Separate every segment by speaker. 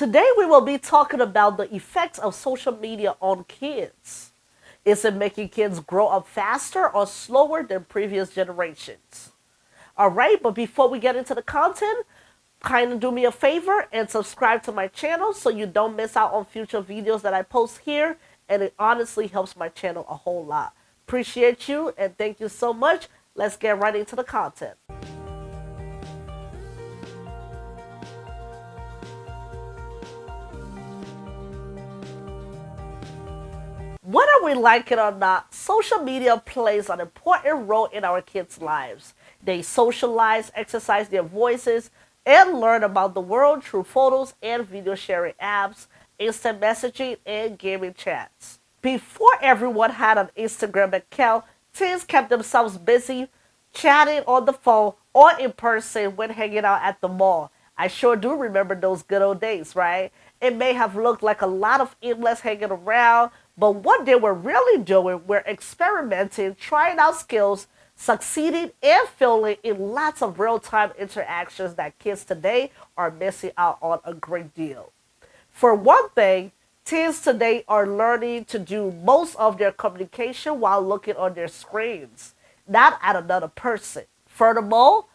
Speaker 1: Today we will be talking about the effects of social media on kids. Is it making kids grow up faster or slower than previous generations? Alright, but before we get into the content, kind of do me a favor and subscribe to my channel so you don't miss out on future videos that I post here, and it honestly helps my channel a whole lot. Appreciate you and thank you so much. Let's get right into the content. Whether we like it or not, social media plays an important role in our kids' lives. They socialize, exercise their voices, and learn about the world through photos and video sharing apps, instant messaging, and gaming chats. Before everyone had an Instagram account, teens kept themselves busy chatting on the phone or in person when hanging out at the mall. I sure do remember those good old days, right? It may have looked like a lot of aimless hanging around, but what they were really doing were experimenting, trying out skills, succeeding, and failing in lots of real-time interactions that kids today are missing out on a great deal. For one thing, teens today are learning to do most of their communication while looking on their screens, not at another person. Furthermore,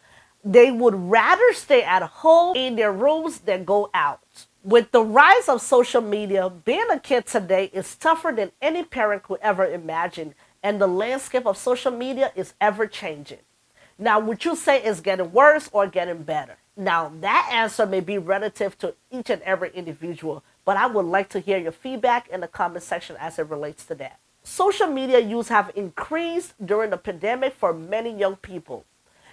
Speaker 1: they would rather stay at home in their rooms than go out. With the rise of social media, being a kid today is tougher than any parent could ever imagine, and the landscape of social media is ever changing. Now, would you say it's getting worse or getting better? Now, that answer may be relative to each and every individual, but I would like to hear your feedback in the comment section as it relates to that. Social media use have increased during the pandemic for many young people.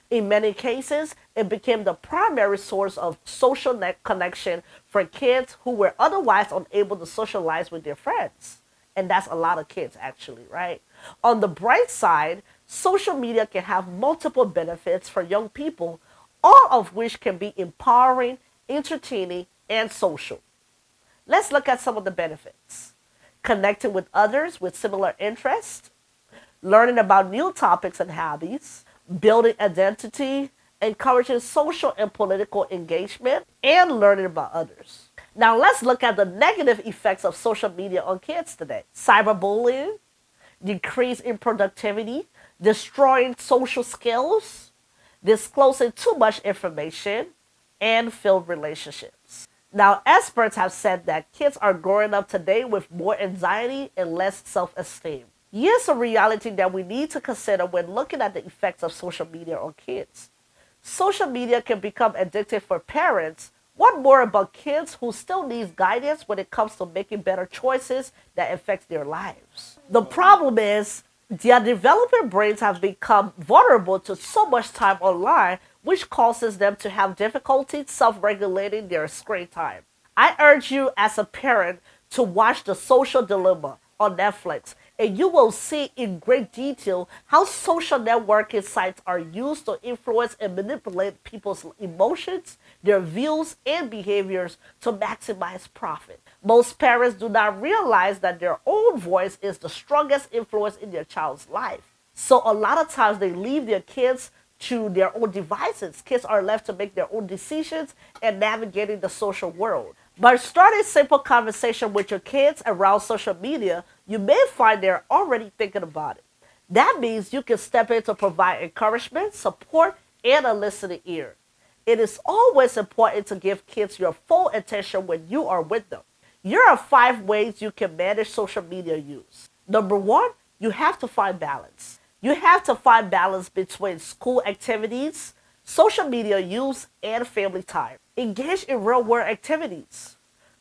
Speaker 1: In many cases, it became the primary source of social connection for kids who were otherwise unable to socialize with their friends. And that's a lot of kids, actually, right? On the bright side, social media can have multiple benefits for young people, all of which can be empowering, entertaining, and social. Let's look at some of the benefits. Connecting with others with similar interests, learning about new topics and hobbies, building identity, encouraging social and political engagement, and learning about others. Now let's look at the negative effects of social media on kids today. Cyberbullying, decrease in productivity, destroying social skills, disclosing too much information, and failed relationships. Now, experts have said that kids are growing up today with more anxiety and less self-esteem. Here's a reality that we need to consider when looking at the effects of social media on kids. Social media can become addictive for parents. What more about kids who still need guidance when it comes to making better choices that affect their lives? The problem is their developing brains have become vulnerable to so much time online, which causes them to have difficulty self-regulating their screen time. I urge you as a parent to watch The Social Dilemma on Netflix, and you will see in great detail how social networking sites are used to influence and manipulate people's emotions, their views, and behaviors to maximize profit. Most parents do not realize that their own voice is the strongest influence in their child's life. So a lot of times they leave their kids to their own devices. Kids are left to make their own decisions and navigating the social world. By starting simple conversation with your kids around social media, you may find they're already thinking about it. That means you can step in to provide encouragement, support, and a listening ear. It is always important to give kids your full attention when you are with them. Here are 5 ways you can manage social media use. Number 1, you have to find balance. You have to find balance between school activities, social media use, and family time. Engage in real-world activities.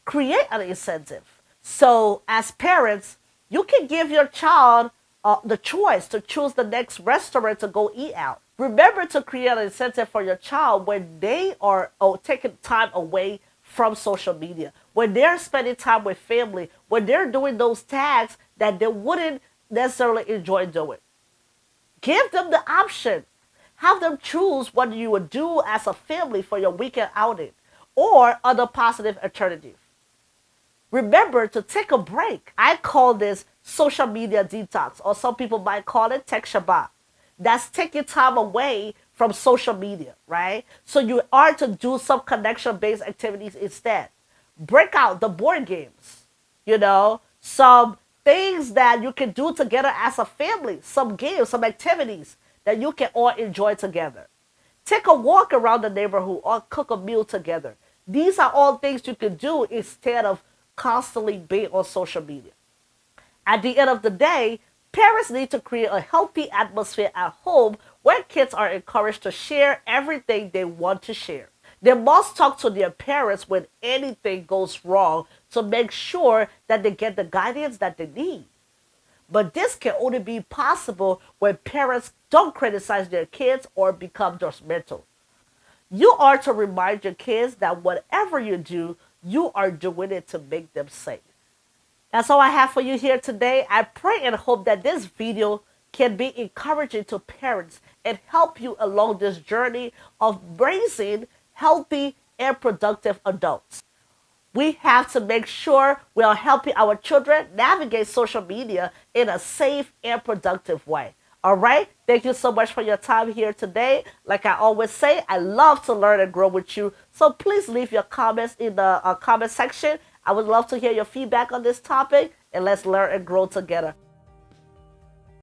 Speaker 1: Create an incentive. So as parents, you can give your child the choice to choose the next restaurant to go eat out. Remember to create an incentive for your child when they are taking time away from social media, when they're spending time with family, when they're doing those tasks that they wouldn't necessarily enjoy doing. Give them the option. Have them choose what you would do as a family for your weekend outing or other positive alternative. Remember to take a break. I call this social media detox, or some people might call it tech Shabbat. That's taking time away from social media, right? So you are to do some connection-based activities instead. Break out the board games, some things that you can do together as a family, some games, some activities that you can all enjoy together. Take a walk around the neighborhood or cook a meal together. These are all things you can do instead of constantly being on social media. At the end of the day, parents need to create a healthy atmosphere at home where kids are encouraged to share everything they want to share. They must talk to their parents when anything goes wrong to make sure that they get the guidance that they need. But this can only be possible when parents don't criticize their kids or become judgmental. You are to remind your kids that whatever you do, you are doing it to make them safe. That's all I have for you here today. I pray and hope that this video can be encouraging to parents and help you along this journey of raising healthy and productive adults. We have to make sure we are helping our children navigate social media in a safe and productive way. All right? Thank you so much for your time here today. Like I always say, I love to learn and grow with you. So please leave your comments in the comment section. I would love to hear your feedback on this topic, and let's learn and grow together.